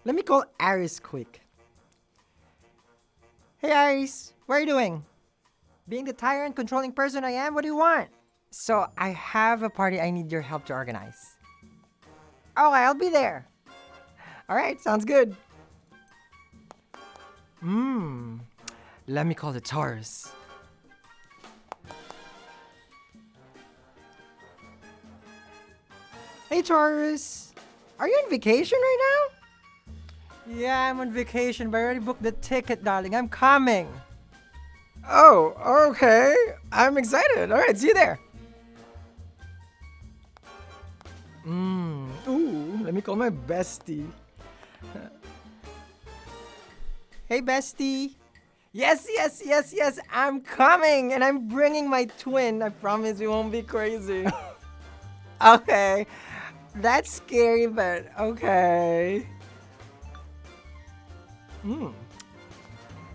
Let me call Aris quick. Hey Aris, what are you doing? Being the tyrant controlling person I am, what do you want? So I have a party I need your help to organize. Oh, I'll be there. Alright, sounds good. Let me call the TAURUS. Hey TAURUS, are you on vacation right now? Yeah, I'm on vacation, but I already booked the ticket, darling. I'm coming. Oh, okay. I'm excited. All right, see you there. Ooh, let me call my bestie. Hey, bestie. Yes, I'm coming, and I'm bringing my twin. I promise we won't be crazy. Okay, that's scary, but okay.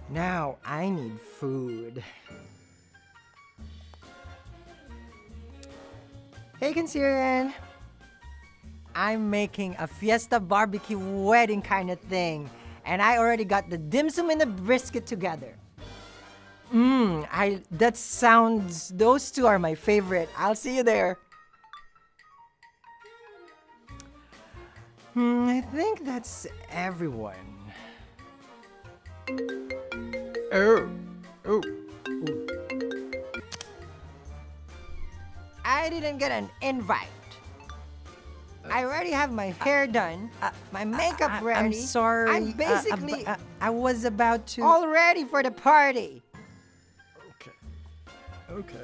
Now I need food. Hey, Cancerian. I'm making a fiesta barbecue wedding kind of thing. And I already got the dim sum and the brisket together. Those two are my favorite. I'll see you there. I think that's everyone. Oh. I didn't get an invite. I already have my hair done, my makeup ready. I'm sorry. I'm basically I was about to. all ready for the party. Okay.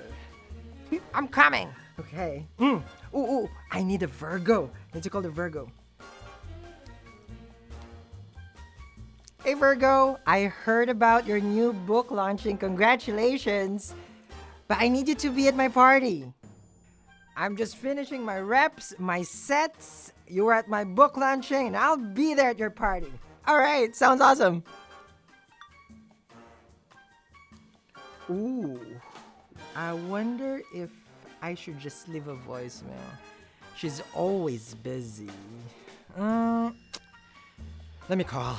I'm coming. Okay. Ooh, I need a Virgo. Need to call the Virgo. Hey Virgo, I heard about your new book launching. Congratulations. But I need you to be at my party. I'm just finishing my reps, my sets. You were at my book launching, and I'll be there at your party. All right, sounds awesome. Ooh, I wonder if I should just leave a voicemail. She's always busy. Let me call.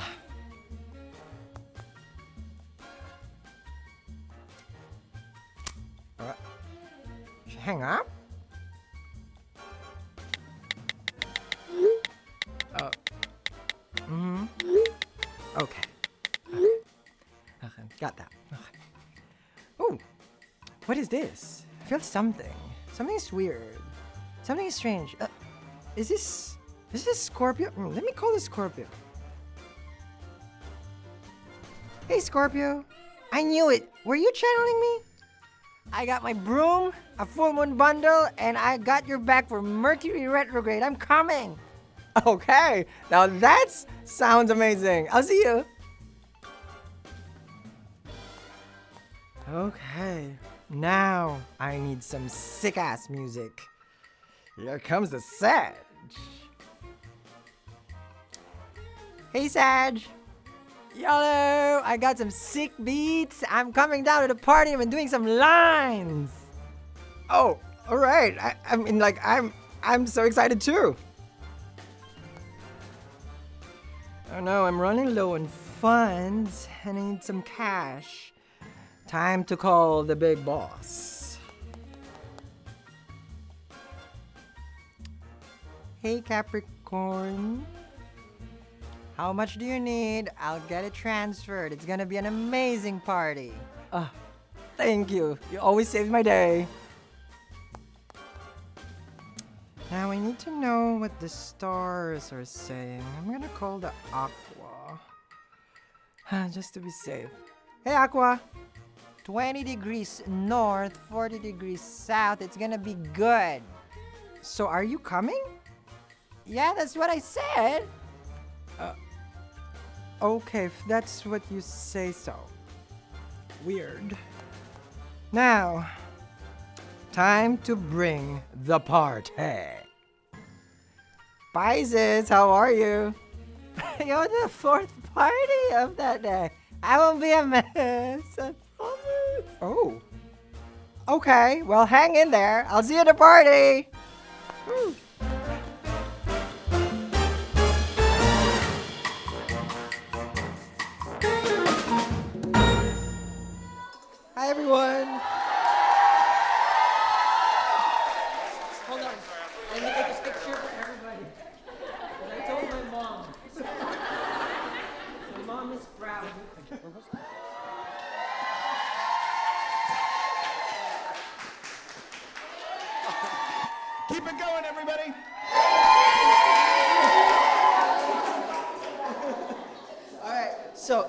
Hang up? Okay. Okay, got that. Okay. Oh, what is this? I feel something. Something's weird. Something is strange. Is this Scorpio? Let me call this Scorpio. Hey, Scorpio. I knew it. Were you channeling me? I got my broom, a full moon bundle, and I got your back for Mercury retrograde. I'm coming. Okay, now that sounds amazing. I'll see you. Okay, now I need some sick-ass music. Here comes the Sag. Hey, Sag. Yellow, I got some sick beats. I'm coming down to the party. I've been doing some lines. Oh, all right. I mean, like, I'm so excited too. Oh no, I'm running low on funds and I need some cash. Time to call the big boss. Hey, Capricorn. How much do you need? I'll get it transferred. It's gonna be an amazing party. Thank you. You always save my day. Now I need to know what the stars are saying. I'm gonna call the Aqua. Just to be safe. Hey, Aqua. 20 degrees north, 40 degrees south. It's gonna be good. So are you coming? Yeah, that's what I said. Okay, if that's what you say so. Weird. Now, time to bring the party. Pisces, how are you? You're the fourth party of that day. I won't be a mess, I promise. Oh. Okay, well, hang in there. I'll see you at the party. Woo. So,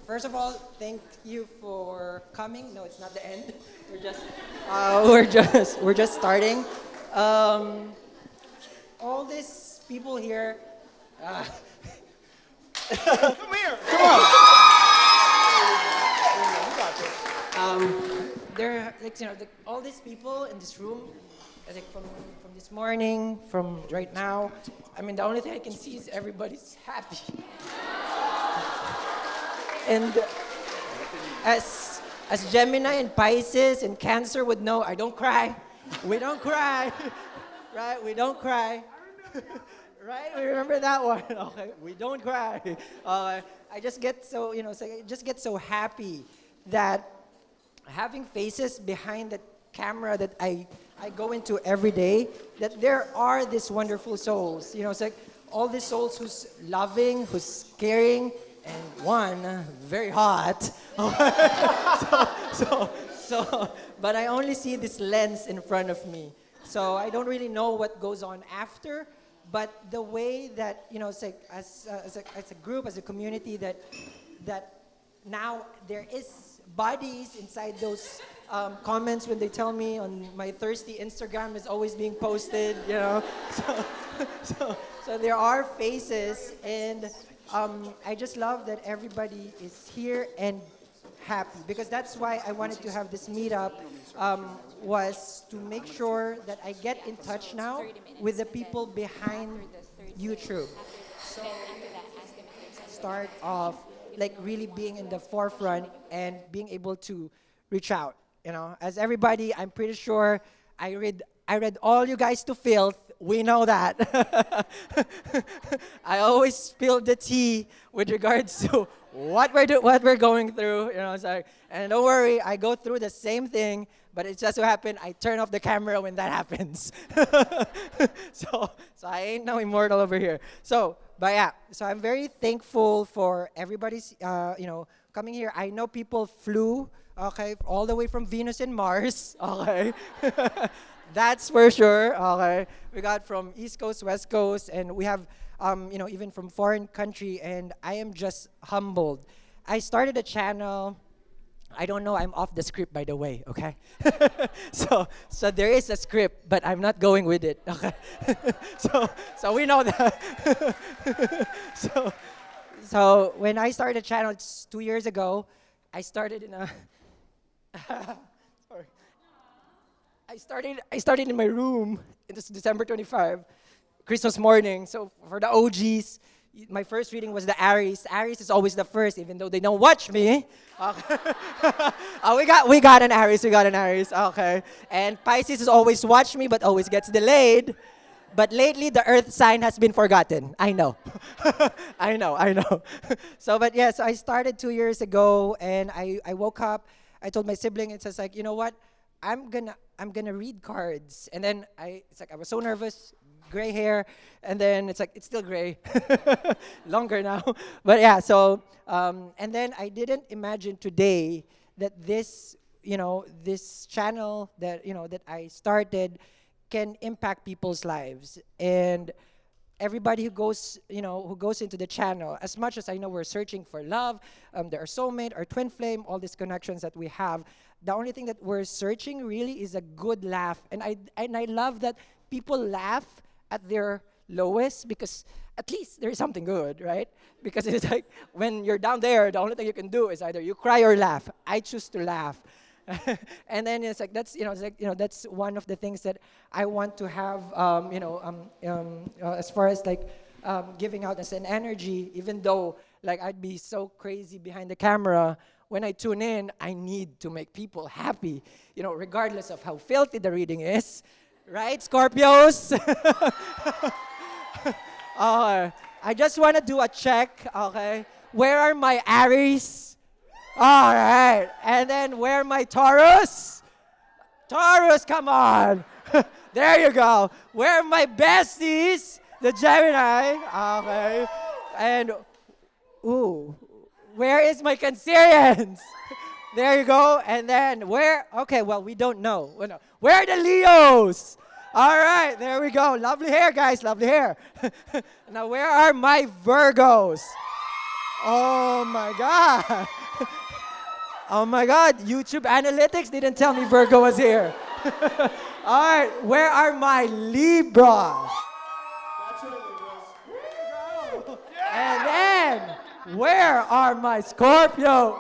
first of all, thank you for coming. No, it's not the end. We're just starting. All these people here. Come here. Come on. There, like all these people in this room, like from this morning, from right now. I mean, the only thing I can see is everybody's happy. And as Gemini and Pisces and Cancer would know, I don't cry. We don't cry, right? We don't cry. Right? We remember that one. Okay, we don't cry. I just get so I just get so happy that having faces behind the camera that I go into every day, that there are these wonderful souls. It's like all these souls who's loving, who's caring, and one very hot. But I only see this lens in front of me, so I don't really know what goes on after. But the way that it's like as a group, as a community, that now there is bodies inside those comments when they tell me on my thirsty Instagram is always being posted, So there are faces, and I just love that everybody is here and happy, because that's why I wanted to have this meetup, was to make sure that I get in touch now with the people behind YouTube. So start off like really being in the forefront and being able to reach out. As everybody, I'm pretty sure I read all you guys to filth. We know that. I always spill the tea with regards to what we're going through. And don't worry, I go through the same thing, but it just so happened I turn off the camera when that happens. So I ain't no immortal over here. So I'm very thankful for everybody's coming here. I know people flew, okay, all the way from Venus and Mars, okay. That's for sure. Okay, we got from East Coast, West Coast, and we have, even from foreign country. And I am just humbled. I started a channel. I don't know. I'm off the script, by the way. Okay, so there is a script, but I'm not going with it. Okay, so we know that. so when I started a channel, it's 2 years ago. I started in a. Sorry. I started in my room. It was December 25, Christmas morning. So for the OGs, my first reading was the Aries. Aries is always the first, even though they don't watch me. We got an Aries. We got an Aries. Okay. And Pisces is always watch me, but always gets delayed. But lately, the Earth sign has been forgotten. I know. I know. So I started 2 years ago, and I woke up. I told my sibling, it's just like, you know what? I'm gonna read cards. And then I was so nervous, gray hair, and then it's still gray, longer now. But and then I didn't imagine today that this channel that I started can impact people's lives. And everybody who goes into the channel, as much as I know we're searching for love, there are soulmate or twin flame, all these connections that we have. The only thing that we're searching really is a good laugh. And I love that people laugh at their lowest, because at least there's something good, right? Because it's like when you're down there, the only thing you can do is either you cry or laugh. I choose to laugh. And then it's like that's one of the things that I want to have as far as giving out as an energy, even though I'd be so crazy behind the camera. When I tune in, I need to make people happy, regardless of how filthy the reading is, right, Scorpios? I just want to do a check, okay? Where are my Aries? All right. And then where are my Taurus? Taurus, come on. There you go. Where are my besties? The Gemini. Okay. And, where is my Cancerians? There you go. And then where? Okay, well, we don't know. Where are the Leos? All right, there we go. Lovely hair, guys. Lovely hair. Now, where are my Virgos? Oh my God. Oh my God, YouTube analytics didn't tell me Virgo was here. All right, where are my Libras? That's right, Libras. And then, where are my Scorpios?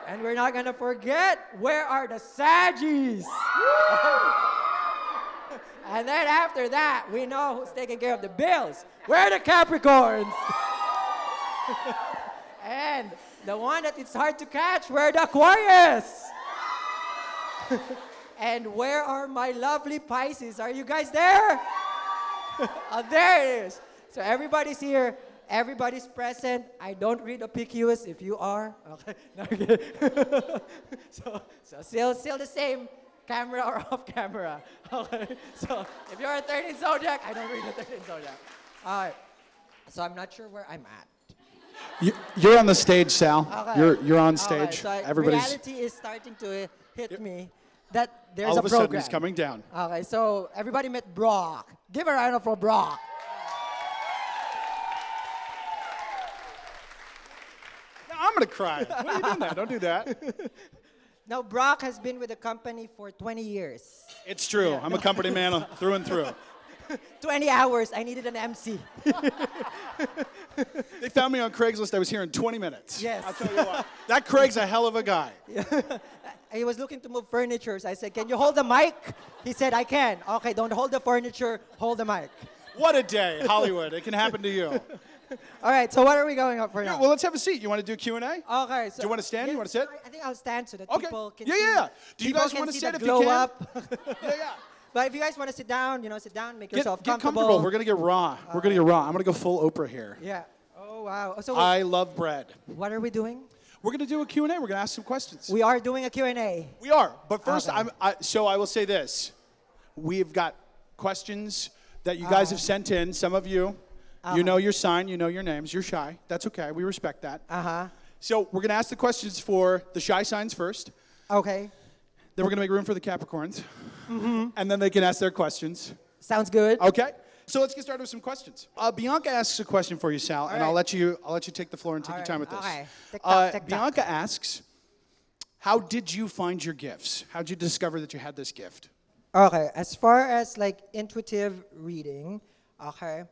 And we're not gonna forget, where are the Sagis? And then after that, we know who's taking care of the bills. Where are the Capricorns? And the one that it's hard to catch, where are the Aquarius? And where are my lovely Pisces? Are you guys there? Oh, there it is. So everybody's here. Everybody's present. I don't read opicius if you are. Okay. No, I'm kidding. so still the same, camera or off camera. Okay. So if you're a 13 zodiac, I don't read the 13 zodiac. All right. So I'm not sure where I'm at. You're on the stage, Sal. Okay. You're on Okay, stage. so Everybody's reality is starting to hit me that there's all a of a sudden program. he's coming down. Okay, so everybody met Brock. Give a round of applause for Brock. No, I'm gonna cry. What are you doing that? Don't do that. Now, Brock has been with the company for 20 years. It's true. I'm a company man through and through. 20 hours. I needed an MC. They found me on Craigslist. I was here in 20 minutes. Yes. I'll tell you what. That Craig's a hell of a guy. He was looking to move furniture. So I said, "Can you hold the mic?" He said, "I can." Okay, don't hold the furniture. Hold the mic. What a day, Hollywood. It can happen to you. All right, so what are we going up for Yeah, now? well, let's have a seat. You want to do Q&A? Okay, so Do you want to stand? You want to sit? I think I'll stand so that Okay. people can Yeah, see. yeah. Do you people guys can want to see sit the if you glow can? up. Yeah. But if you guys want to sit down, sit down, make Get yourself comfortable. We're going to get raw. We're going to get raw. I'm going to go full Oprah here. Yeah. Oh, wow. So I love bread. what are we doing? We're going to do a Q&A. We're going to ask some questions. We are doing a Q&A. We are. But first, Okay. so I will say this. We've got questions that you guys have sent in. Some of you, you know your sign, you know your names. You're shy. That's okay. We respect that. Uh-huh. So we're going to ask the questions for the shy signs first. Okay. Then we're going to make room for the Capricorns. And then they can ask their questions. Sounds good. Okay? So let's get started with some questions. Bianca asks a question for you, Sal, and right. I'll let you take the floor and take your time with this. Okay. Tick-tock, tick-tock. Bianca asks, how did you find your gifts? How did you discover that you had this gift? Okay. As far as like intuitive reading, okay,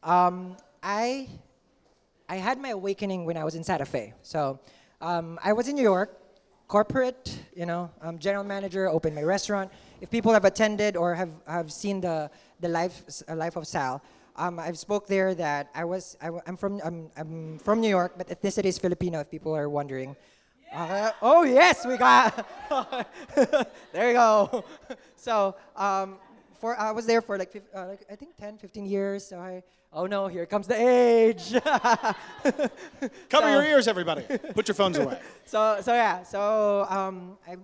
I had my awakening when I was in Santa Fe. So I was in New York, corporate, general manager, opened my restaurant. If people have attended or have seen the life of Sal, I've spoke there that I'm from New York, but ethnicity is Filipino. If people are wondering. Oh yes, we got. There you go. So I was there for like I think 10, 15 years. So oh no, here comes the age. Cover your ears, everybody. Put your phones away. So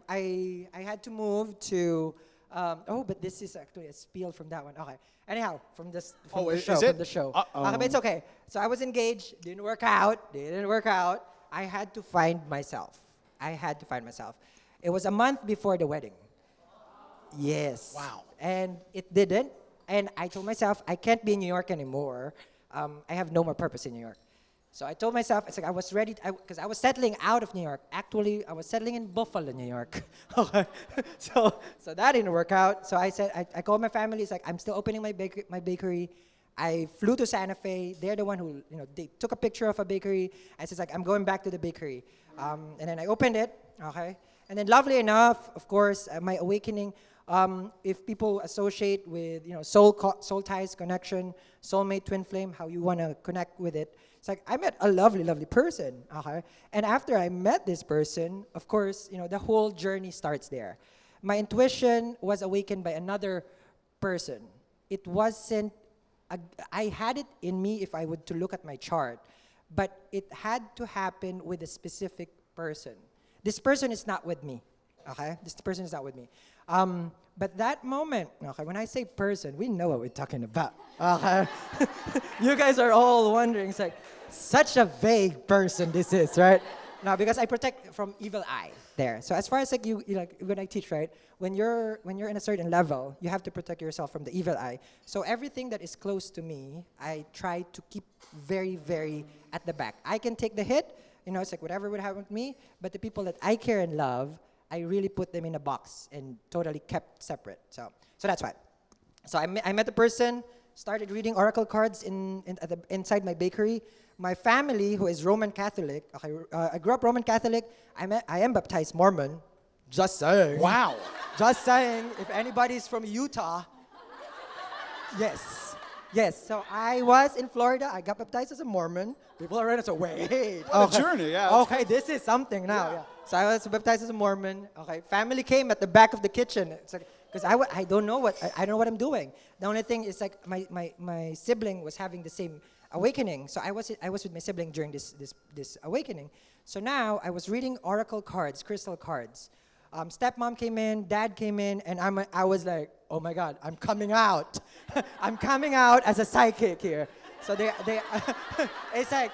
I had to move to. But this is actually a spiel from that one. Okay. Anyhow, from the show. it? From the show. Uh-oh. But it's okay. So I was engaged. Didn't work out. I had to find myself. It was a month before the wedding. Yes. Wow. And it didn't. And I told myself, I can't be in New York anymore. I have no more purpose in New York. So I told myself, it's like I was ready, because I was settling out of New York. Actually, I was settling in Buffalo, New York. Okay. So that didn't work out. So I said, I called my family. It's like, I'm still opening my bakery. I flew to Santa Fe. They're the one who, they took a picture of a bakery. I said, like, I'm going back to the bakery. And then I opened it. Okay. And then, lovely enough, of course, my awakening. If people associate with, soul ties, connection, soulmate, twin flame, how you want to connect with it. It's like, I met a lovely, lovely person, okay? And after I met this person, of course, the whole journey starts there. My intuition was awakened by another person. It wasn't, I had it in me if I would to look at my chart, but it had to happen with a specific person. This person is not with me, okay? This person is not with me. But that moment, okay, when I say person, we know what we're talking about. Okay? You guys are all wondering, it's like, such a vague person this is, right? No, because I protect from evil eye there. So as far as like you like when I teach, right? When you're in a certain level, you have to protect yourself from the evil eye. So everything that is close to me, I try to keep very, very at the back. I can take the hit, it's like whatever would happen to me, but the people that I care and love, I really put them in a box and totally kept separate. So that's why. So I met the person, started reading oracle cards inside my bakery. My family, who is Roman Catholic, okay, I grew up Roman Catholic. I am baptized Mormon. Just saying. Wow. Just saying. If anybody's from Utah, yes. So I was in Florida. I got baptized as a Mormon. People are ready to wait. What a journey, yeah. Okay, this is something now. Yeah. So I was baptized as a Mormon. Okay, family came at the back of the kitchen. It's like because I don't know what I don't know what I'm doing. The only thing is like my sibling was having the same awakening. So I was with my sibling during this awakening. So now I was reading oracle cards, crystal cards. Stepmom came in, dad came in, and I was like, oh my God, I'm coming out. I'm coming out as a psychic here. So they it's like,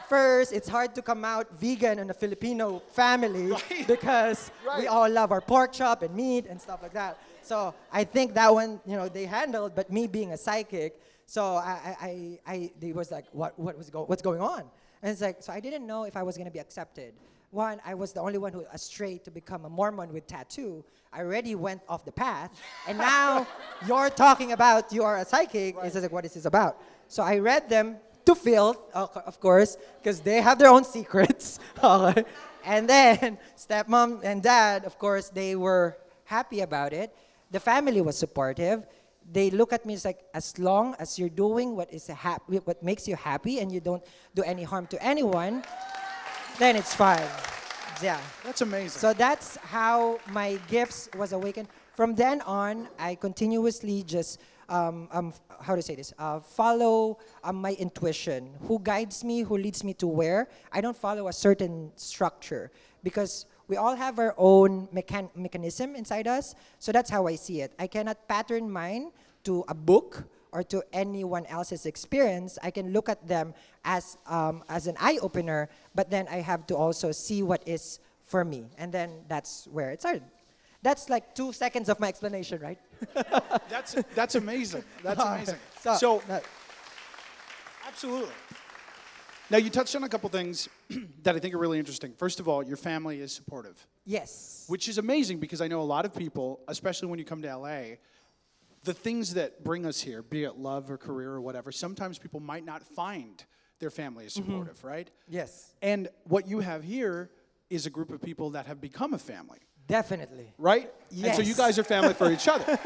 first, it's hard to come out vegan in a Filipino family because we all love our pork chop and meat and stuff like that. So I think that one, they handled, but me being a psychic, so they was like, what's going on? And it's like, so I didn't know if I was gonna be accepted. One, I was the only one who astray to become a Mormon with tattoo. I already went off the path, and now you're talking about you are a psychic. It's like, what is this about? So I read them to filth, of course, because they have their own secrets. And then stepmom and dad, of course, they were happy about it. The family was supportive. They look at me as like, as long as you're doing what makes you happy and you don't do any harm to anyone, then it's fine. Yeah. That's amazing. So that's how my gifts was awakened. From then on, I continuously just, how to say this, follow my intuition. Who guides me, who leads me to where. I don't follow a certain structure because we all have our own mechanism inside us. So that's how I see it. I cannot pattern mine to a book or to anyone else's experience. I can look at them as an eye-opener, but then I have to also see what is for me. And then that's where it started. That's like 2 seconds of my explanation, right? That's amazing. That's amazing. So absolutely. Now, you touched on a couple things that I think are really interesting. First of all, your family is supportive. Yes. Which is amazing because I know a lot of people, especially when you come to LA, the things that bring us here, be it love or career or whatever, sometimes people might not find their family is supportive, right? Yes. And what you have here is a group of people that have become a family. Definitely. Right? Yes. And so you guys are family for each other.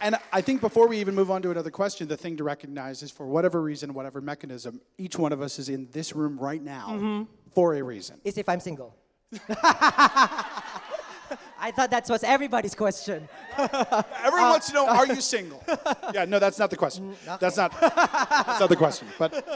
And I think before we even move on to another question, the thing to recognize is for whatever reason, whatever mechanism, each one of us is in this room right now for a reason. Is if I'm single. I thought that was everybody's question. Everyone wants to know, are you single? Yeah, no, that's not the question. That's not the question. But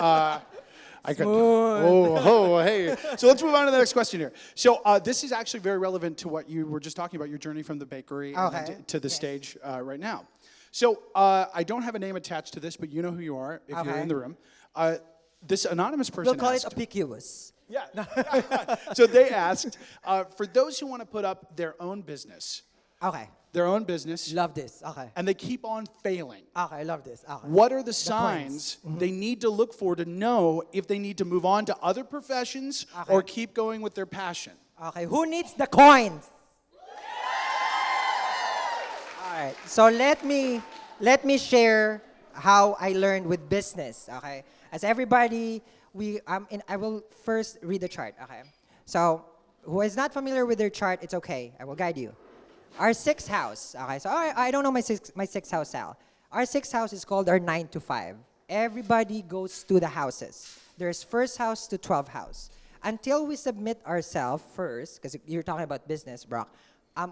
I could. Oh, hey. So let's move on to the next question here. So this is actually very relevant to what you were just talking about, your journey from the bakery and to the stage right now. So I don't have a name attached to this, but you know who you are if you're in the room. This anonymous person We'll call asked, it Apicius. Yeah. So they asked, for those who want to put up their own business. Okay. Their own business. Love this. Okay. And they keep on failing. Okay, I love this. Okay. What are the signs they need to look for to know if they need to move on to other professions or keep going with their passion? Okay, who needs the coins? All right. So let me share how I learned with business. Okay. As everybody, I will first read the chart. Okay. So who is not familiar with their chart, it's okay. I will guide you. Our sixth house. Okay. So I don't know my sixth house, Sal. Our sixth house is called our 9 to 5. Everybody goes to the houses. There's first house to 12th house. Until we submit ourselves first, because you're talking about business, Brock,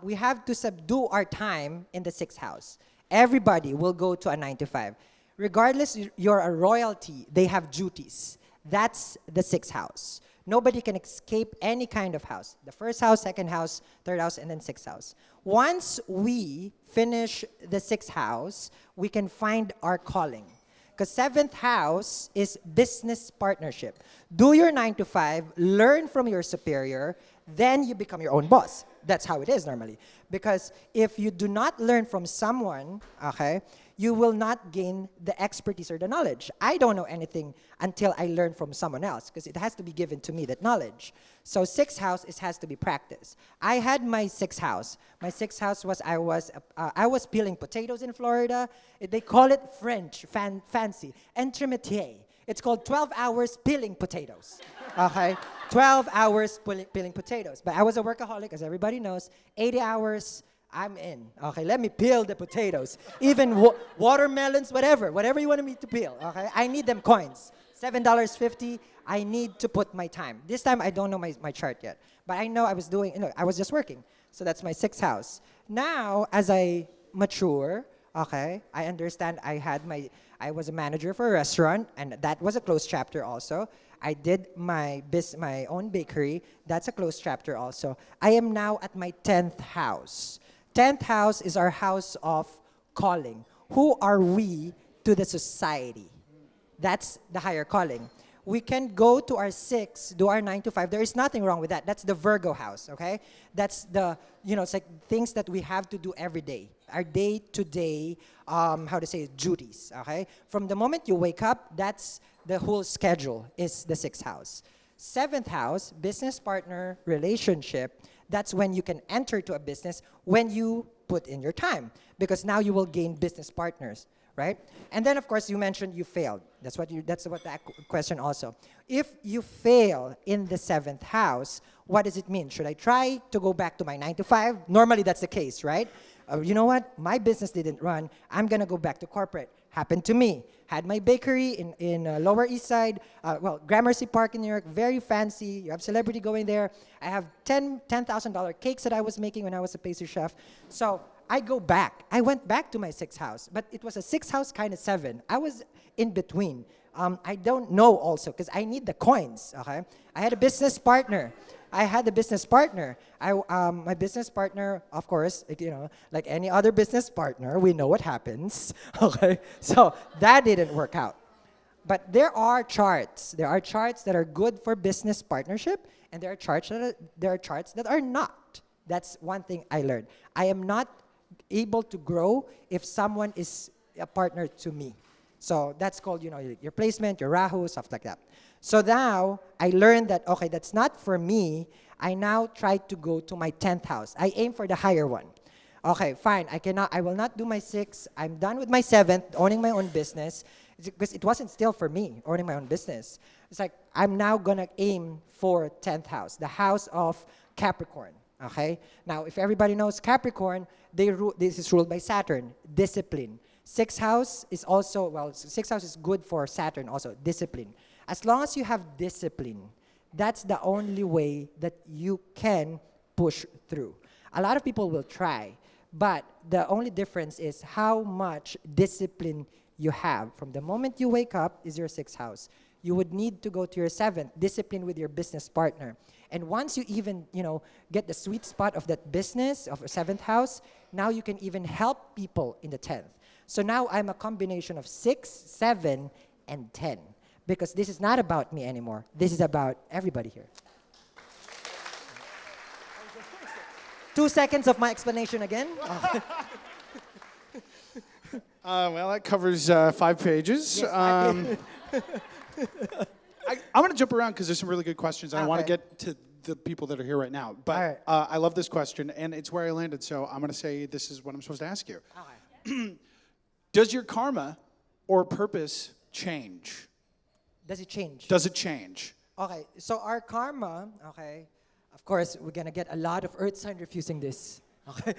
we have to subdue our time in the sixth house. Everybody will go to a 9 to 5. Regardless, you're a royalty, they have duties. That's the sixth house. Nobody can escape any kind of house. The first house, second house, third house, and then sixth house. Once we finish the sixth house, we can find our calling. Because 7th house is business partnership. Do your 9 to 5, learn from your superior, then you become your own boss. That's how it is normally. Because if you do not learn from someone, okay, you will not gain the expertise or the knowledge. I don't know anything until I learn from someone else, because it has to be given to me, that knowledge. So 6th house, it has to be practiced. I had my 6th house. My 6th house was, I was peeling potatoes in Florida. They call it French, fancy, entremetier. It's called 12 hours peeling potatoes, okay? 12 hours peeling potatoes. But I was a workaholic, as everybody knows. 80 hours, I'm in. Okay, let me peel the potatoes. Even watermelons, whatever you want me to peel, okay? I need them coins. $7.50, I need to put my time. This time, I don't know my chart yet. But I know I was doing, I was just working. So that's my 6th house. Now, as I mature, okay, I understand I was a manager for a restaurant, and that was a closed chapter also. I did my own bakery. That's a closed chapter also. I am now at my 10th house. 10th house is our house of calling. Who are we to the society? That's the higher calling. We can go to our 6, do our 9 to 5. There is nothing wrong with that. That's the Virgo house, okay? That's the, it's like things that we have to do every day. Our day-to-day, duties, okay? From the moment you wake up, that's the whole schedule is the 6th house. 7th house, business partner, relationship, that's when you can enter to a business when you put in your time, because now you will gain business partners, right? And then, of course, you mentioned you failed. That's what that question also. If you fail in the 7th house, what does it mean? Should I try to go back to my 9 to 5? Normally, that's the case, right? You know what? My business didn't run. I'm going to go back to corporate. Happened to me. Had my bakery in Lower East Side, Gramercy Park in New York, very fancy. You have celebrity going there. I have $10,000 cakes that I was making when I was a pastry chef. So I go back. I went back to my 6th house, but it was a 6th house kind of 7. I was in between. I don't know also, because I need the coins, okay? I had a business partner. My business partner, of course, like any other business partner, we know what happens, okay? So that didn't work out. But there are charts. There are charts that are good for business partnership, and there are charts that are not. That's one thing I learned. I am not able to grow if someone is a partner to me. So that's called, your placement, your Rahu, stuff like that. So now I learned that, okay, that's not for me. I now try to go to my 10th house. I aim for the higher one. Okay, fine. I will not do my 6. I'm done with my 7th, owning my own business, because it wasn't still for me, owning my own business. It's like, I'm now going to aim for 10th house, the house of Capricorn. Okay? Now, if everybody knows Capricorn, this is ruled by Saturn, discipline. 6th house is also, 6th house is good for Saturn also, discipline. As long as you have discipline, that's the only way that you can push through. A lot of people will try, but the only difference is how much discipline you have. From the moment you wake up is your 6th house. You would need to go to your 7th, discipline with your business partner. And once you even, get the sweet spot of that business, of a 7th house, now you can even help people in the 10th. So now I'm a combination of 6, 7, and 10. Because this is not about me anymore. This is about everybody here. 2 seconds of my explanation again. Well, that covers 5 pages. Yes, I'm going to jump around because there's some really good questions. And I want to get to the people that are here right now. But right. I love this question, and it's where I landed. So I'm going to say this is what I'm supposed to ask you. Okay. Does your karma or purpose change? Does it change? Does it change? Okay, so our karma, okay, of course, we're going to get a lot of earth sign refusing this. Okay.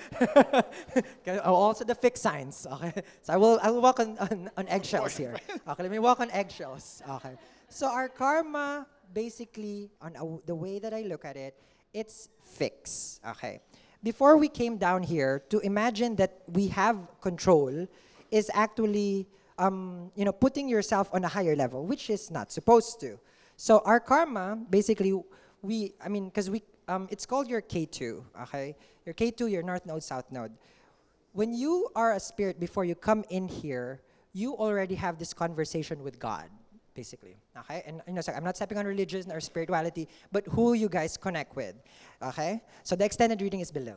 Also the fixed signs. Okay. So I will walk on eggshells here. Okay, let me walk on eggshells. Okay. So our karma, basically, the way that I look at it, it's fixed. Okay. Before we came down here, to imagine that we have control is actually, putting yourself on a higher level, which is not supposed to. So our karma, basically, it's called your K2, okay? Your K2, your North Node, South Node. When you are a spirit before you come in here, you already have this conversation with God, basically. Okay? And so I'm not stepping on religion or spirituality, but who you guys connect with. Okay? So the extended reading is below.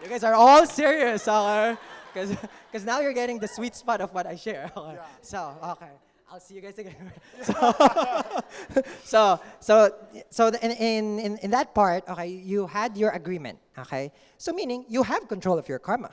You guys are all serious, okay? Because now you're getting the sweet spot of what I share. Okay? Yeah. So, okay. I'll see you guys again. In that part, okay, you had your agreement, okay? So meaning you have control of your karma.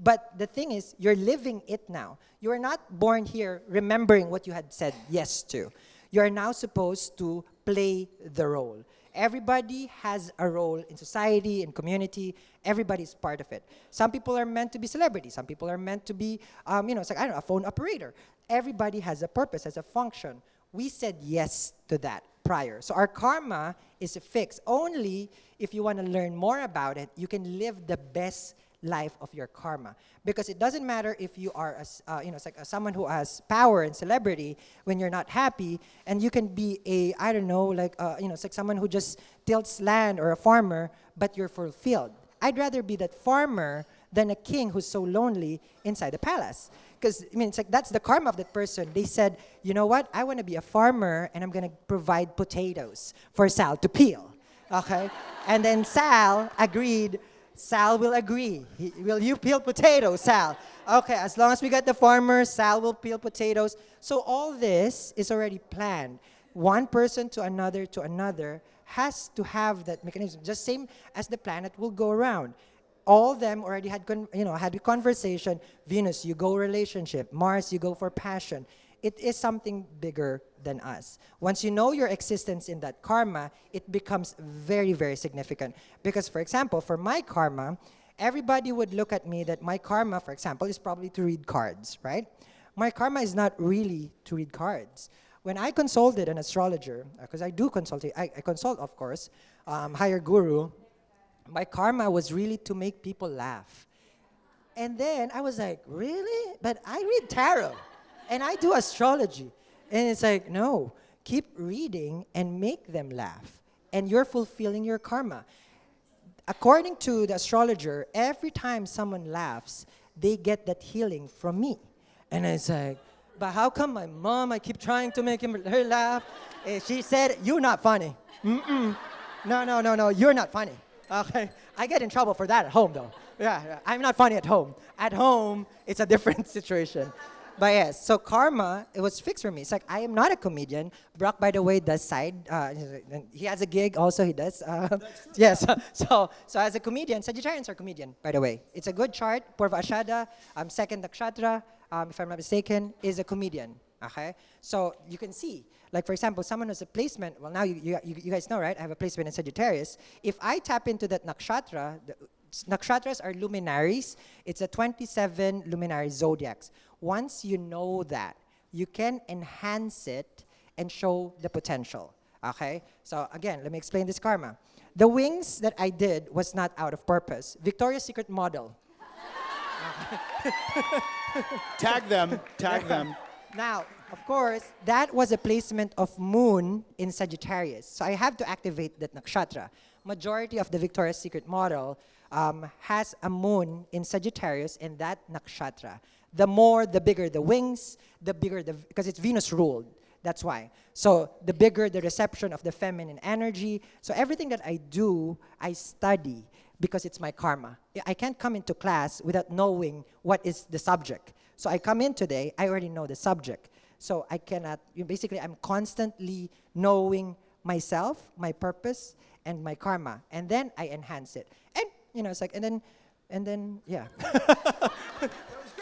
But the thing is, you're living it now. You are not born here remembering what you had said yes to. You are now supposed to play the role. Everybody has a role in society, in community. Everybody's part of it. Some people are meant to be celebrities. Some people are meant to be, it's like, I don't know, a phone operator. Everybody has a purpose, has a function. We said yes to that prior. So our karma is fixed. Only if you want to learn more about it, you can live the best life of your karma. Because it doesn't matter if you are, it's like someone who has power and celebrity when you're not happy, and you can be it's like someone who just tilts land or a farmer, but you're fulfilled. I'd rather be that farmer than a king who's so lonely inside the palace. Because, it's like that's the karma of that person. They said, you know what? I want to be a farmer, and I'm going to provide potatoes for Sal to peel. Okay? And then Sal agreed. Sal will agree. Will you peel potatoes, Sal? Okay, as long as we got the farmer, Sal will peel potatoes. So all this is already planned. One person to another has to have that mechanism, just same as the planet will go around. All of them already had had a conversation. Venus, you go relationship. Mars, you go for passion. It is something bigger than us. Once you know your existence in that karma, it becomes very, very significant. Because, for example, for my karma, everybody would look at me that my karma, for example, is probably to read cards, right? My karma is not really to read cards. When I consulted an astrologer, because I do consult, I consult, of course, higher guru, my karma was really to make people laugh. And then I was like, really? But I read tarot. And I do astrology. And it's like, no, keep reading and make them laugh. And you're fulfilling your karma. According to the astrologer, every time someone laughs, they get that healing from me. And it's like, but how come my mom, I keep trying to make her laugh? She said, you're not funny. Mm-mm. No, you're not funny. Okay, I get in trouble for that at home, though. Yeah, I'm not funny at home. At home, it's a different situation. But yes, so karma, it was fixed for me. It's like, I am not a comedian. Brock, by the way, does side. He has a gig also, he does. Yes, so as a comedian, Sagittarians are comedian, by the way. It's a good chart. Purva Ashada, second nakshatra, if I'm not mistaken, is a comedian. Okay, so you can see, like for example, someone who's a placement. Well, now you guys know, right? I have a placement in Sagittarius. If I tap into that nakshatra, nakshatras are luminaries. It's a 27 luminary zodiacs. Once you know that, you can enhance it and show the potential. Okay, so again, let me explain this karma. The wings that I did was not out of purpose. Victoria's Secret model. Tag them. Now, of course, that was a placement of moon in Sagittarius. So I have to activate that nakshatra. Majority of the Victoria's Secret model has a moon in Sagittarius in that nakshatra. The bigger the wings, because it's Venus ruled. That's why. So the bigger the reception of the feminine energy. So everything that I do, I study because it's my karma. I can't come into class without knowing what is the subject. So I come in today, I already know the subject. So I cannot, basically I'm constantly knowing myself, my purpose, and my karma. And then I enhance it. And, it's like, and then, yeah.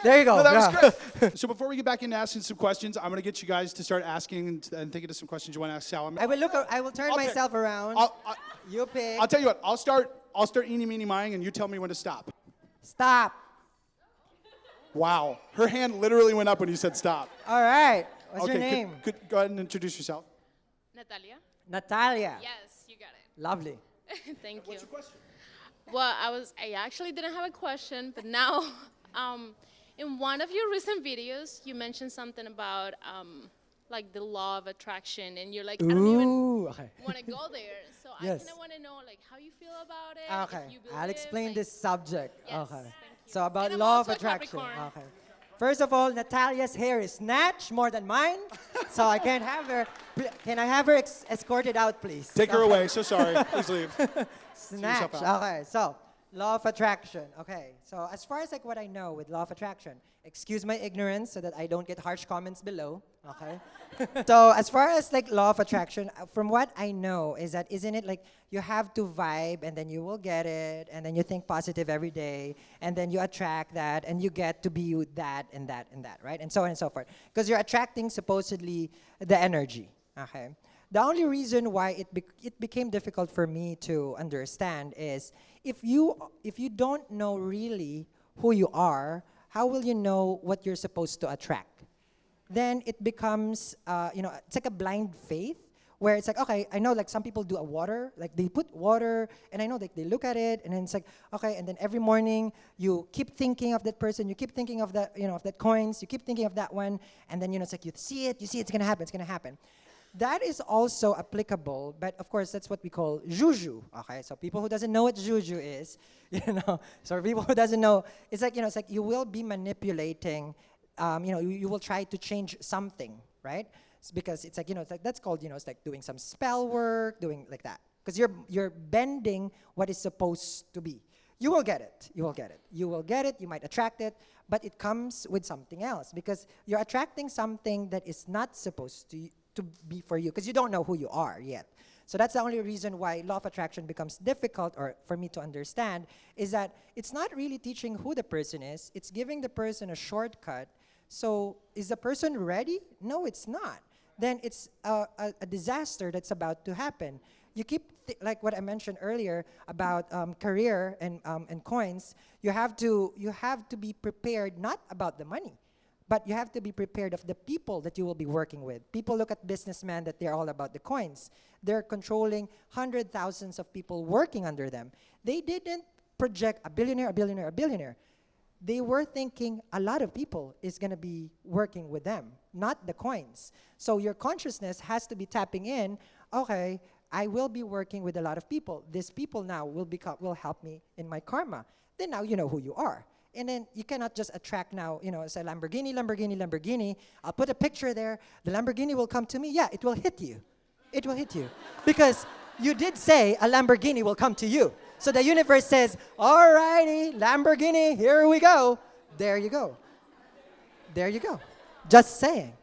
There you go. No, that was great. So before we get back into asking some questions, I'm going to get you guys to start asking and thinking of some questions you want to ask Sal. I will turn myself around. You pick. I'll tell you what. I'll start eeny, meeny, miny, and you tell me when to stop. Stop. Wow. Her hand literally went up when you said stop. All right. What's your name? Go ahead and introduce yourself. Natalia. Yes, you got it. Lovely. Thank you. What's your question? Well, I actually didn't have a question, but now, in one of your recent videos, you mentioned something about like the law of attraction, and you're like, I don't even want to go there. So Yes. I kind of want to know like how you feel about it. Okay. If you I'll believe, explain like, this subject. Yes, Okay. thank you. So about And I'm law of also a attraction. Capricorn. Okay. First of all, Natalia's hair is snatched more than mine, so I can't have her. Can I have her escorted out, please? Take her away. So sorry. Please leave. Snatch. Okay, so law of attraction. Okay, so as far as like what I know with law of attraction, excuse my ignorance so that I don't get harsh comments below. Okay. So as far as like law of attraction, from what I know is that isn't it like you have to vibe and then you will get it, and then you think positive every day, and then you attract that, and you get to be with that and that and that, right? And so on and so forth. Because you're attracting supposedly the energy. Okay. The only reason why it became difficult for me to understand is if you don't know really who you are, how will you know what you're supposed to attract? Then it becomes, it's like a blind faith where it's like, okay, I know like some people do a water, like they put water, and I know like they look at it, and then it's like, okay, and then every morning you keep thinking of that person, you keep thinking of that, of that coins, you keep thinking of that one, and then, it's like you see it, it's gonna happen. That is also applicable, but of course that's what we call juju. Okay, so people who doesn't know what juju is, so people who doesn't know, it's like you will be manipulating. You will try to change something, right? It's because it's like that's called it's like doing some spell work, doing like that, because you're bending what is supposed to be. You will get it. You might attract it, but it comes with something else because you're attracting something that is not supposed to be for you because you don't know who you are yet. So that's the only reason why law of attraction becomes difficult, or for me to understand, is that it's not really teaching who the person is. It's giving the person a shortcut. So is the person ready? No, it's not. Then it's a disaster that's about to happen. You keep, like what I mentioned earlier about career and coins, you have to be prepared not about the money, but you have to be prepared of the people that you will be working with. People look at businessmen that they're all about the coins. They're controlling hundreds, thousands of people working under them. They didn't project a billionaire. They were thinking a lot of people is going to be working with them, not the coins. So your consciousness has to be tapping in, okay, I will be working with a lot of people. These people now will help me in my karma. Then now you know who you are. And then you cannot just attract now, say Lamborghini. I'll put a picture there. The Lamborghini will come to me. Yeah, it will hit you. It will hit you. Because you did say a Lamborghini will come to you. So the universe says, all righty, Lamborghini, here we go. There you go. Just saying.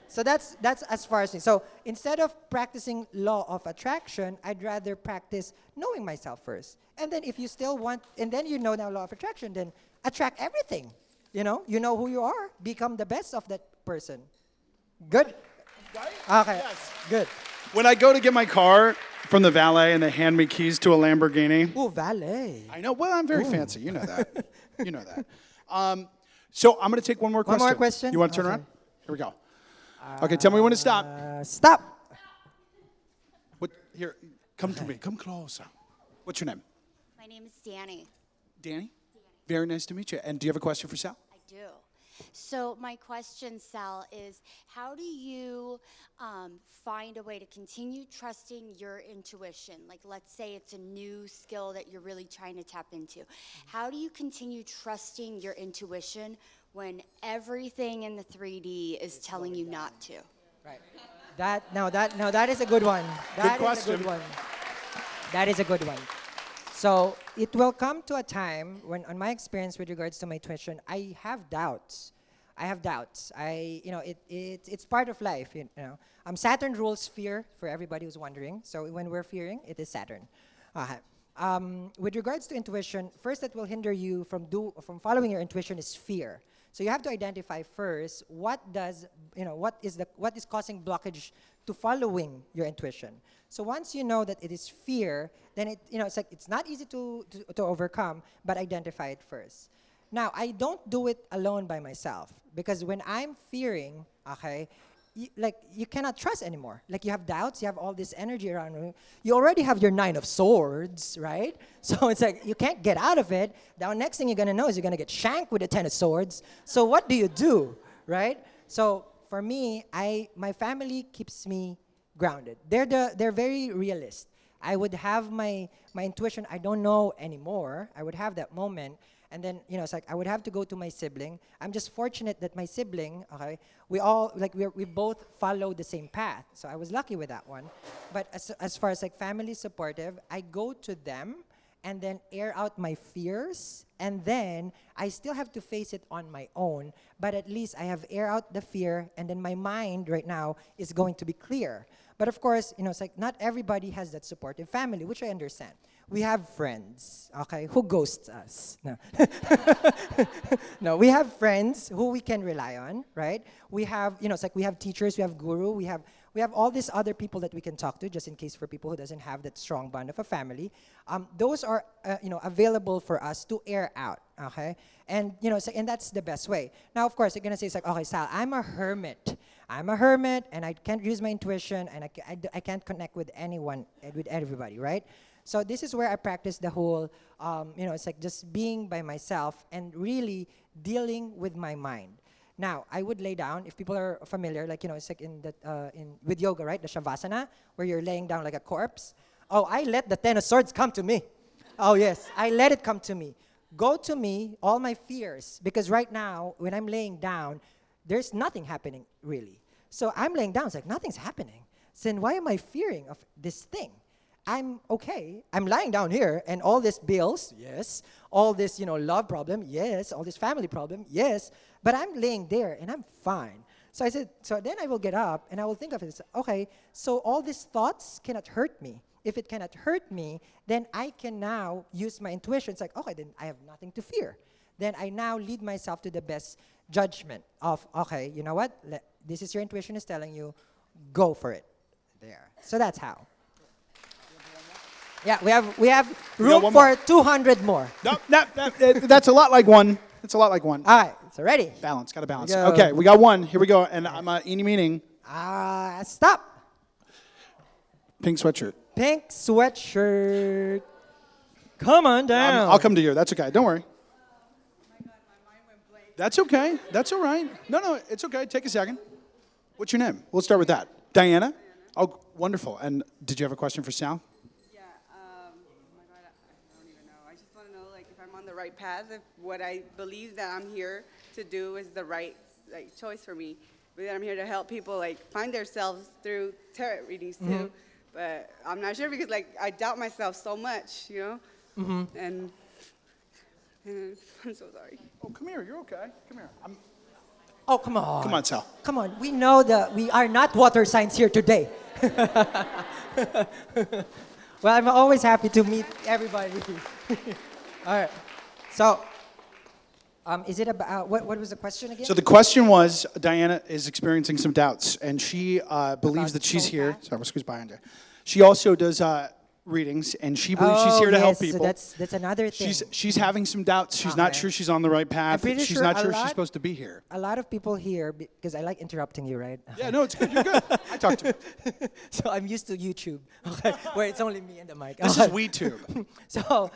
So that's as far as me. So instead of practicing law of attraction, I'd rather practice knowing myself first. And then if you still want, and then now law of attraction, then attract everything. You know who you are. Become the best of that person. Good? Okay, yes. Good. When I go to get my car from the valet and they hand me keys to a Lamborghini. Ooh, valet. I know. Well, I'm very fancy. You know that. So I'm going to take one more question. One more question? You want to turn around? Here we go. Okay, tell me when to stop. Stop. Here, come to me. Come closer. What's your name? My name is Danny. Danny? Very nice to meet you. And do you have a question for Sal? I do. So my question, Sal, is how do you find a way to continue trusting your intuition? Like, let's say it's a new skill that you're really trying to tap into. How do you continue trusting your intuition when everything in the 3D is telling you not to? Right. That is a good one. That is a good one. So it will come to a time when, on my experience with regards to my intuition, I have doubts. It's part of life. Saturn rules fear, for everybody who's wondering. So when we're fearing, it is Saturn. With regards to intuition, first that will hinder you from following your intuition is fear. So you have to identify first what is causing blockage to following your intuition. So once you know that it is fear, then it's not easy to overcome, but identify it first. Now, I don't do it alone by myself because when I'm fearing, you cannot trust anymore. Like you have doubts, you have all this energy around you. You already have your 9 of swords, right? So it's like you can't get out of it. The next thing you're gonna know is you're gonna get shanked with the 10 of swords. So what do you do, right? So for me, my family keeps me grounded. They're very realist. I would have my intuition, I don't know anymore. I would have that moment. And then, you know, it's like I would have to go to my sibling. I'm just fortunate that my sibling, okay, we all, like, we both follow the same path. So I was lucky with that one. But as far as like family supportive, I go to them and then air out my fears. And then I still have to face it on my own. But at least I have air out the fear. And then my mind right now is going to be clear. But of course, you know, it's like not everybody has that supportive family, which I understand. We have friends, okay, who ghosts us. No. No, we have friends who we can rely on, right? We have, you know, it's like we have teachers, we have guru, we have all these other people that we can talk to, just in case for people who doesn't have that strong bond of a family. Those are, you know, available for us to air out, okay? And, you know, so, and that's the best way. Now, of course, you're gonna say, it's like, okay, Sal, I'm a hermit, and I can't use my intuition, and I can't connect with anyone, with everybody, right? So this is where I practice the whole, you know, it's like just being by myself and really dealing with my mind. Now, I would lay down, if people are familiar, like, you know, it's like with yoga, right? The Shavasana, where you're laying down like a corpse. Oh, I let the Ten of Swords come to me. Oh, yes, I let it come to me. Go to me, all my fears, because right now, when I'm laying down, there's nothing happening, really. So I'm laying down, it's like, nothing's happening. So then why am I fearing of this thing? I'm okay. I'm lying down here, and all these bills, yes. All this, you know, love problem, yes. All this family problem, yes. But I'm laying there, and I'm fine. So I said, so then I will get up, and I will think of it. Okay, so all these thoughts cannot hurt me. If it cannot hurt me, then I can now use my intuition. It's like, okay, then I have nothing to fear. Then I now lead myself to the best judgment of, okay, you know what? This is your intuition is telling you, go for it. There. So that's how. Yeah, we have room for 200 more. No, that's a lot like one. It's a lot like one. All right, so ready? Balance, got to balance. Go. Okay, we got one. Here we go. And I'm eeny meaning. Stop. Pink sweatshirt. Pink sweatshirt. Come on down. I'll come to you. That's okay. Don't worry. That's okay. That's all right. No, it's okay. Take a second. What's your name? We'll start with that. Diana? Oh, wonderful. And did you have a question for Sal? On the right path, if what I believe that I'm here to do is the right choice for me. But I'm here to help people find themselves through tarot readings too. Mm-hmm. But I'm not sure because I doubt myself so much, you know. Mm-hmm. And I'm so sorry. Oh, come here. You're okay. Come here. Oh, come on. Come on, Sal. Come on. We know that we are not water signs here today. Well, I'm always happy to meet everybody. All right. So, is it about, what was the question again? So the question was, Diana is experiencing some doubts, and she believes that she's here. Sorry, we'll squeeze by under. She also does readings, and she believes she's here to help people. So that's another thing. She's having some doubts. She's not sure she's on the right path. She's not sure she's supposed to be here. A lot of people here, because I like interrupting you, right? Yeah, no, it's good. You're good. I talk to you. So I'm used to YouTube, okay, where it's only me and the mic. This is WeTube. So,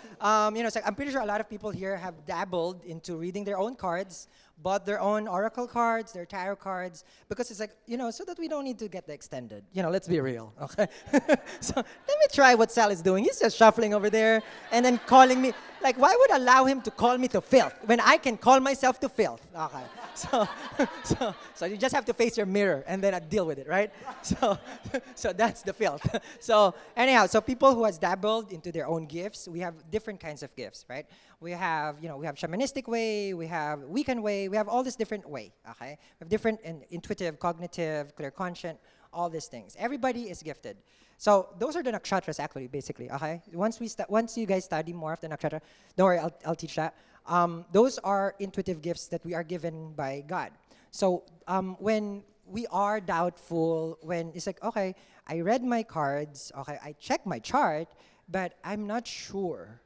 you know, I'm pretty sure a lot of people here have dabbled into reading their own cards, bought their own oracle cards, their tarot cards, because it's like, you know, so that we don't need to get the extended. You know, let's be real, okay? So let me try what Sal is doing. He's just shuffling over there and then calling me. Like, why would I allow him to call me to filth when I can call myself to filth? Okay. So you just have to face your mirror and then deal with it, right? So that's the filth. So anyhow, so people who has dabbled into their own gifts, we have different kinds of gifts, right? We have, you know, we have shamanistic way, we have Wiccan way, we have all this different way, okay? We have different intuitive, cognitive, claircognizant, all these things. Everybody is gifted. So those are the nakshatras actually, basically, okay? Once you guys study more of the nakshatra, don't worry, I'll teach that. Those are intuitive gifts that we are given by God. So when we are doubtful, when it's like, okay, I read my cards, okay, I checked my chart, but I'm not sure.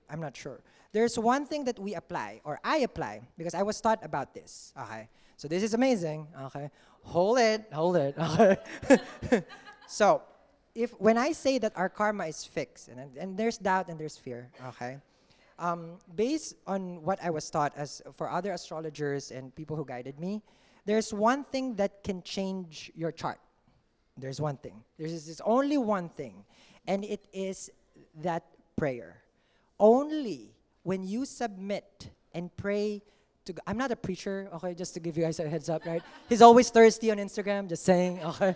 There's one thing that we apply, or I apply, because I was taught about this, okay? So this is amazing, okay? Hold it, okay? So, when I say that our karma is fixed, and there's doubt and there's fear, okay? Based on what I was taught as for other astrologers and people who guided me, there's one thing that can change your chart. There's one thing. There's only one thing, and it is that prayer. Only when you submit and pray to God. I'm not a preacher, okay, just to give you guys a heads up, right? He's always thirsty on Instagram, just saying, okay?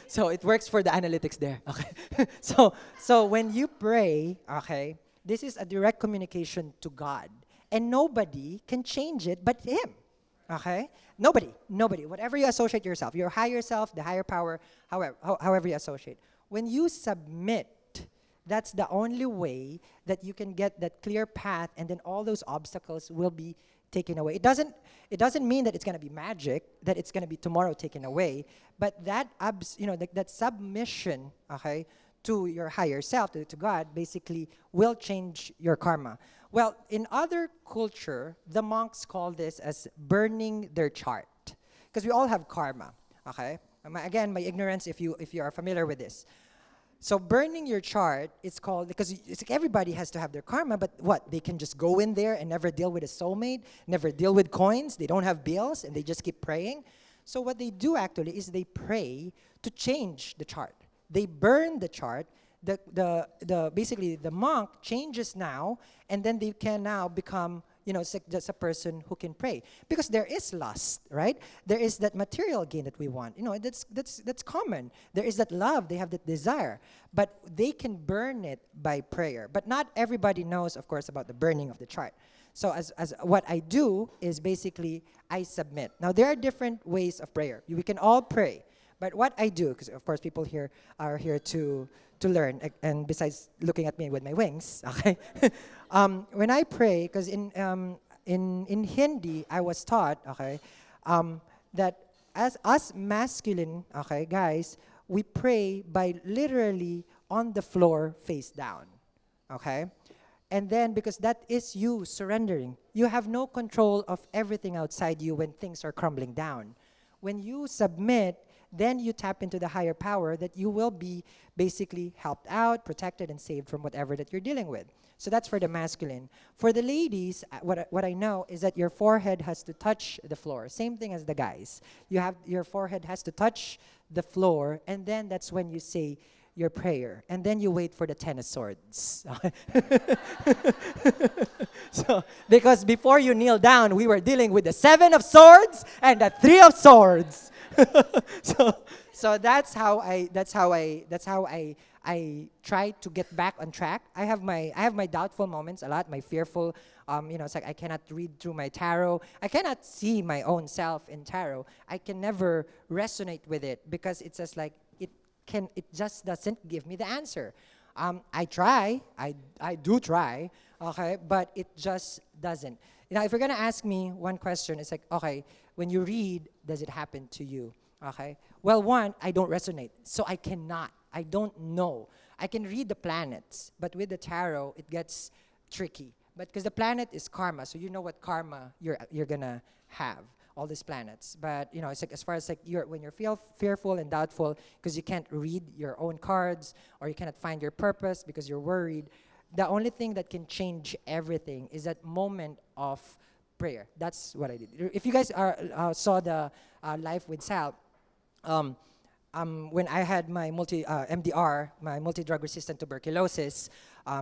So it works for the analytics there, okay? So when you pray, okay, this is a direct communication to God. And nobody can change it but Him, okay? Nobody. Whatever you associate yourself, your higher self, the higher power, however you associate. When you submit, that's the only way that you can get that clear path, and then all those obstacles will be taken away. It doesn't mean that it's going to be magic, that it's going to be tomorrow taken away, but that that submission, okay, to your higher self, to God, basically will change your karma. Well, in other culture, the monks call this as burning their chart, because we all have karma, okay? Again, my ignorance, if you are familiar with this. So burning your chart, it's called, because it's like everybody has to have their karma, but what? They can just go in there and never deal with a soulmate, never deal with coins, they don't have bills, and they just keep praying. So what they do actually is they pray to change the chart. They burn the chart. Basically the monk changes now, and then they can now become, just a person who can pray, because there is lust, right? There is that material gain that we want. That's common. There is that love. They have that desire, but they can burn it by prayer. But not everybody knows, of course, about the burning of the chart. So as what I do is basically I submit. Now there are different ways of prayer. We can all pray, but what I do, because of course people here are here to learn, and besides looking at me with my wings, okay. When I pray, because in Hindi I was taught, okay, that as us masculine, okay, guys, we pray by literally on the floor face down, okay. And then because that is you surrendering, you have no control of everything outside you when things are crumbling down. When you submit, then you tap into the higher power that you will be basically helped out, protected, and saved from whatever that you're dealing with. So that's for the masculine. For the ladies, what I know is that your forehead has to touch the floor. Same thing as the guys. Your forehead has to touch the floor, and then that's when you say your prayer. And then you wait for the 10 of swords. So, because before you kneel down, we were dealing with the 7 of swords and the 3 of swords. So that's how I try to get back on track. I have my doubtful moments a lot, my fearful, it's like I cannot read through my tarot. I cannot see my own self in tarot. I can never resonate with it because it's just like it just doesn't give me the answer. I try, I do try, okay, but it just doesn't. If you're gonna ask me one question, it's like, okay, when you read, does it happen to you? Okay. Well, one, I don't resonate, so I don't know. I can read the planets, but with the tarot, it gets tricky. But because the planet is karma, so you know what karma you're gonna have, all these planets. But it's like as far as like when you're fearful and doubtful because you can't read your own cards or you cannot find your purpose because you're worried, the only thing that can change everything is that moment of prayer. That's what I did. If you guys saw the Life with Sal, when I had my MDR, my multi-drug resistant tuberculosis,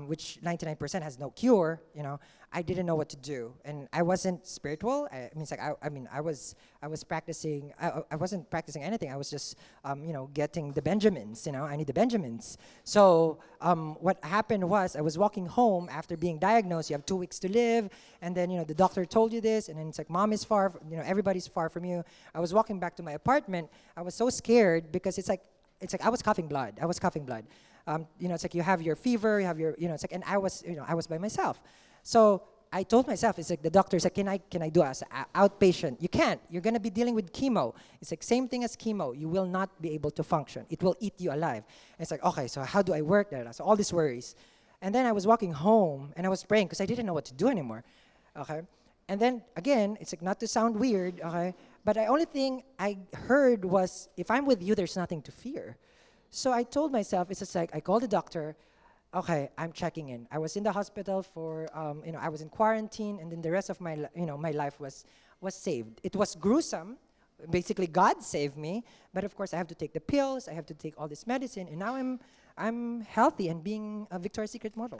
which 99% has no cure, I didn't know what to do, and I wasn't spiritual. I was practicing. I wasn't practicing anything. I was just, getting the Benjamins. I need the Benjamins. So what happened was I was walking home after being diagnosed. You have 2 weeks to live, and then the doctor told you this, and then it's like mom is far. Everybody's far from you. I was walking back to my apartment. I was so scared because it's like I was coughing blood. It's like you have your fever, you have your, it's like, and I was by myself. So I told myself, it's like the doctor said, can I do as an outpatient? You can't. You're going to be dealing with chemo. It's like same thing as chemo. You will not be able to function. It will eat you alive. And it's like, okay, so how do I work there? So all these worries. And then I was walking home and I was praying because I didn't know what to do anymore. Okay. And then again, it's like not to sound weird, okay, but the only thing I heard was, if I'm with you, there's nothing to fear. So I told myself, it's just like, I called the doctor, okay, I'm checking in. I was in the hospital for, I was in quarantine, and then the rest of my life was saved. It was gruesome. Basically, God saved me, but of course, I have to take the pills. I have to take all this medicine, and now I'm healthy and being a Victoria's Secret model.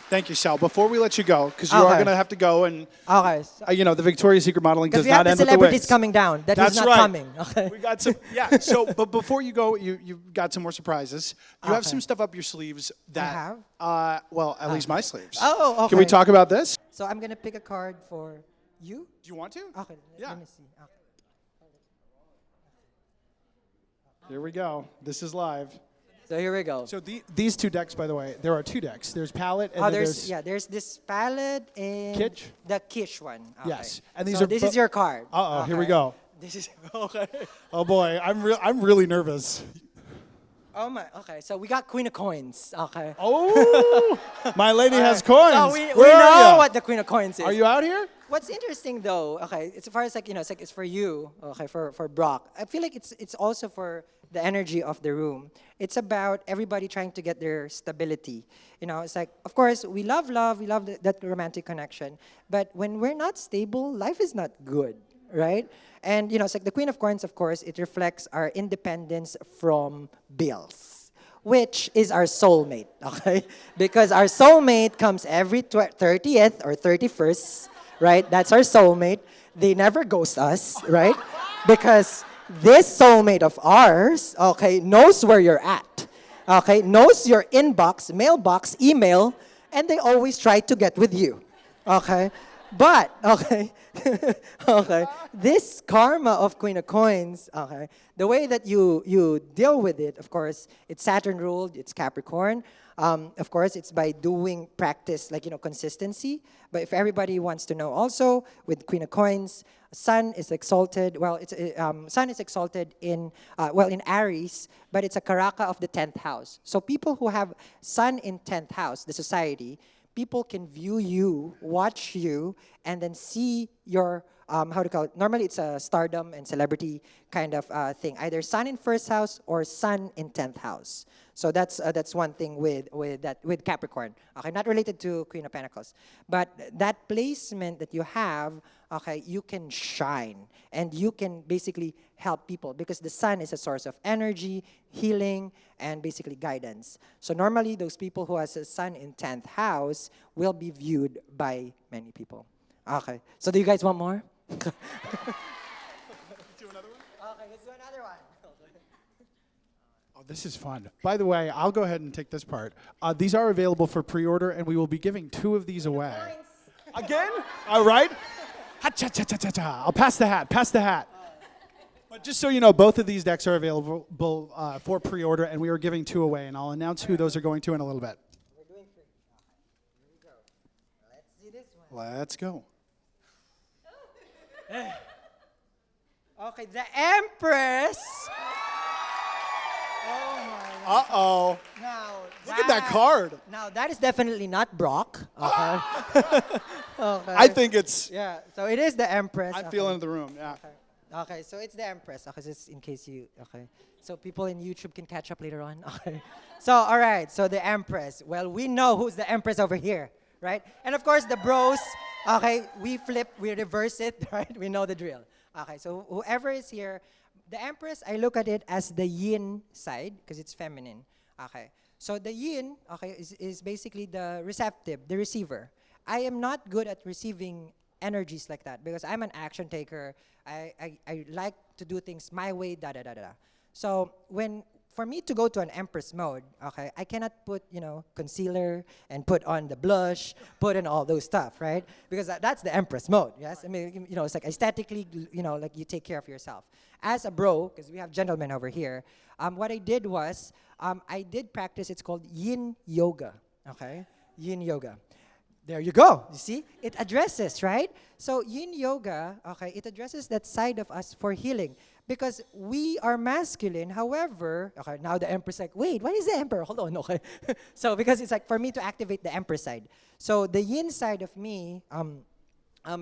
Thank you, Sal. Before we let you go, because you are Okay. going to have to go, and Okay. So, you know the Victoria's Secret modeling because does we have not the end with the celebrities wigs. coming down. That is That's not right. coming. Okay. We got some, yeah. So, but before you go, you've got some more surprises. You have Okay. some stuff up your sleeves that, have? well, at least my sleeves. Oh, Can we okay. talk about this? So I'm gonna pick a card for you. Do you want to? Okay. Yeah. Let me see. Okay. Here we go. This is live. So here we go. So these two decks, by the way, there are two decks. There's palette and then There's this palette and Kitsch? the Kish one. Okay. Yes, and these so are this is your card. Here we Okay. go. This is okay. Oh boy, I'm really nervous. Oh my. Okay. So we got Queen of Coins. Okay. Oh, my lady has coins. So we Where are know ya? what the Queen of Coins is. Are you out here? What's interesting though, okay, as far as like, it's for you, okay, for Brock. I feel like it's also for the energy of the room. It's about everybody trying to get their stability. It's like, of course, we love love, we love that romantic connection. But when we're not stable, life is not good, right? And, it's like the Queen of Coins, of course, it reflects our independence from bills, which is our soulmate, okay? Because our soulmate comes every 30th or 31st, right? That's our soulmate. They never ghost us, right? Because this soulmate of ours, okay, knows where you're at, okay, knows your inbox, mailbox, email, and they always try to get with you, okay? But, okay, okay, this karma of Queen of Coins, okay, the way that you deal with it, of course, it's Saturn ruled, it's Capricorn. Of course, it's by doing practice, like, consistency. But if everybody wants to know also, with Queen of Coins, Sun is exalted. Well, Sun is exalted in Aries, but it's a Karaka of the 10th house. So people who have Sun in 10th house, the society, people can view you, watch you, and then see your, how to call it? Normally, it's a stardom and celebrity kind of thing. Either Sun in first house or Sun in 10th house. So that's one thing with Capricorn. Okay, not related to Queen of Pentacles, but that placement that you have, okay, you can shine and you can basically help people because the Sun is a source of energy, healing, and basically guidance. So normally, those people who has a Sun in 10th house will be viewed by many people. Okay, so do you guys want more? Do another one? Okay, let's do another one. Oh, this is fun. By the way, I'll go ahead and take this part. These are available for pre-order, and we will be giving 2 of these away. Again? All right. Ha-cha-cha-cha-cha-cha. I'll pass the hat. Pass the hat. But just so you know, both of these decks are available for pre-order, and we are giving 2 away, and I'll announce who those are going to in a little bit. We're doing free. Here we go. Let's see this one. Let's go. Okay, the Empress. Oh my. Uh-oh. Now Look at that card. Now that is definitely not Brock. Okay. Okay. I think it's... Yeah. So it is the Empress. I'm okay. feeling the room, yeah. Okay. So it's the Empress. Okay. Just in case you. Okay. So people in YouTube can catch up later on. Okay. So all right. So the Empress. Well, we know who's the Empress over here, right? And of course the Bros. Okay. We flip. We reverse it. Right. We know the drill. Okay. So whoever is here. The Empress, I look at it as the yin side because it's feminine. Okay. So the yin, okay, is basically the receptive, the receiver. I am not good at receiving energies like that because I'm an action taker. I like to do things my way, da-da-da-da. So for me to go to an Empress mode, okay, I cannot put, concealer and put on the blush, put in all those stuff, right? Because that's the Empress mode, yes? I mean, it's like aesthetically, like you take care of yourself. As a bro, because we have gentlemen over here, what I did was, I did practice, it's called yin yoga, okay? Yin yoga. There you go. You see? It addresses, right? So yin yoga, okay, it addresses that side of us for healing. Because we are masculine, however, okay, now the Empress like, wait, what is the Emperor? Hold on, okay. So because it's like for me to activate the Empress side. So the yin side of me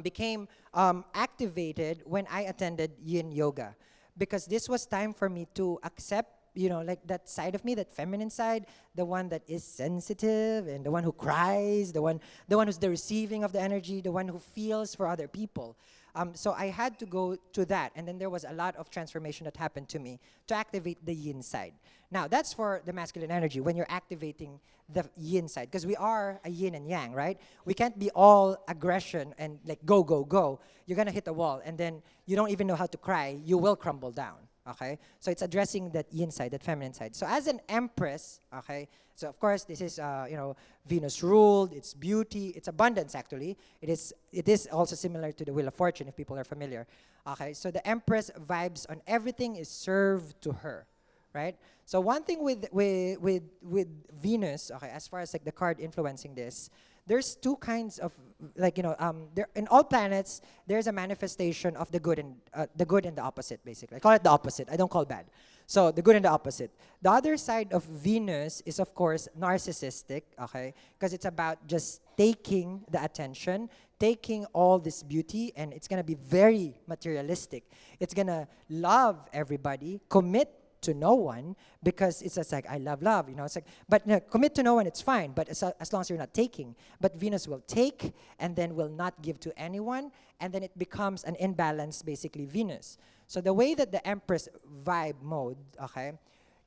became activated when I attended yin yoga. Because this was time for me to accept, like that side of me, that feminine side, the one that is sensitive and the one who cries, the one who's the receiving of the energy, the one who feels for other people. So I had to go to that, and then there was a lot of transformation that happened to me to activate the yin side. Now, that's for the masculine energy, when you're activating the yin side, because we are a yin and yang, right? We can't be all aggression and like go, go, go. You're going to hit a wall, and then you don't even know how to cry. You will crumble down, okay? So it's addressing that yin side, that feminine side. So as an empress, okay, so of course this is, Venus ruled, it's beauty, it's abundance actually. It is also similar to the Wheel of Fortune if people are familiar. Okay, so the empress vibes on everything is served to her, right? So one thing with Venus, okay, as far as like the card influencing this, there's two kinds of there in all planets there's a manifestation of the good and the opposite basically. I call it the opposite. I don't call bad. So the good and the opposite. The other side of Venus is of course narcissistic, okay, because it's about just taking the attention, taking all this beauty, and it's gonna be very materialistic. It's gonna love everybody, commit to no one, because it's just like, I love love, it's like, but commit to no one, it's fine, but as long as you're not taking. But Venus will take and then will not give to anyone, and then it becomes an imbalance, basically, Venus. So the way that the Empress vibe mode, okay,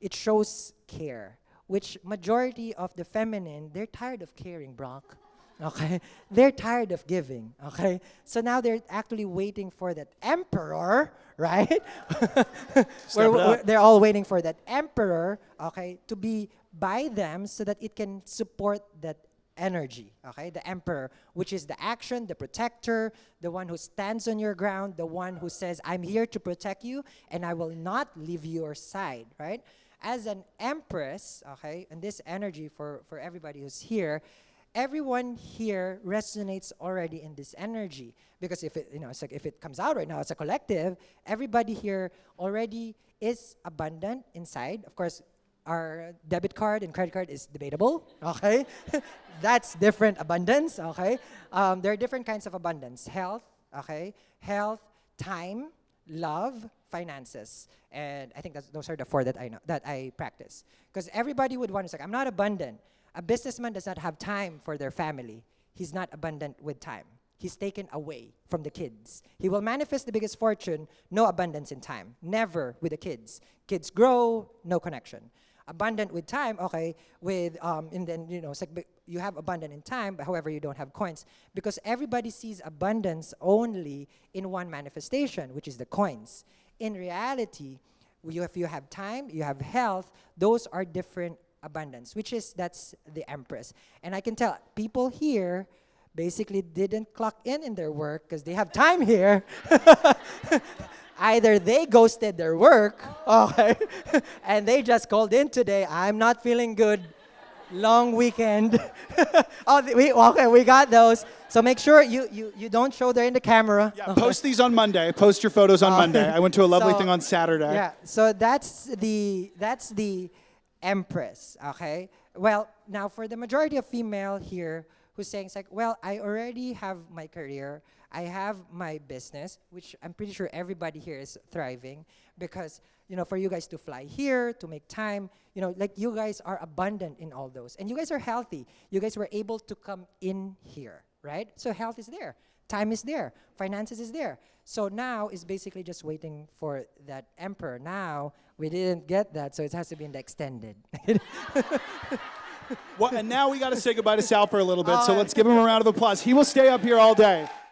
it shows care, which majority of the feminine, they're tired of caring, Brock. Okay, they're tired of giving. Okay, so now they're actually waiting for that emperor, right? They're all waiting for that emperor, okay, to be by them so that it can support that energy. Okay, the emperor, which is the action, the protector, the one who stands on your ground, the one who says, "I'm here to protect you, and I will not leave your side." Right? As an empress, okay, and this energy for everybody who's here. Everyone here resonates already in this energy, because if it, it's like if it comes out right now, it's a collective. Everybody here already is abundant inside. Of course, our debit card and credit card is debatable. Okay, that's different abundance. Okay, there are different kinds of abundance: health, okay, health, time, love, finances, and I think those are the four that I know that I practice. Because everybody would want to say, "I'm not abundant." A businessman does not have time for their family. He's not abundant with time. He's taken away from the kids. He will manifest the biggest fortune, no abundance in time. Never with the kids. Kids grow, no connection. Abundant with time, okay, and then, it's like you have abundant in time, but however, you don't have coins. Because everybody sees abundance only in one manifestation, which is the coins. In reality, if you have time, you have health, those are different abundance, that's the Empress. And I can tell people here basically didn't clock in their work because they have time here. Either they ghosted their work, okay, and they just called in today. I'm not feeling good. Long weekend. We got those. So make sure you don't show there in the camera. Yeah, post these on Monday. Post your photos on Monday. I went to a lovely thing on Saturday. Yeah, so that's the Empress, okay? Well, now for the majority of female here who's saying, it's like, well, I already have my career, I have my business, which I'm pretty sure everybody here is thriving because, for you guys to fly here, to make time, like you guys are abundant in all those. And you guys are healthy. You guys were able to come in here, right? So health is there. Time is there. Finances is there. So now is basically just waiting for that emperor. Now, we didn't get that, so it has to be in the extended. Well, and now we got to say goodbye to Sal for a little bit, so let's give him a round of applause. He will stay up here all day.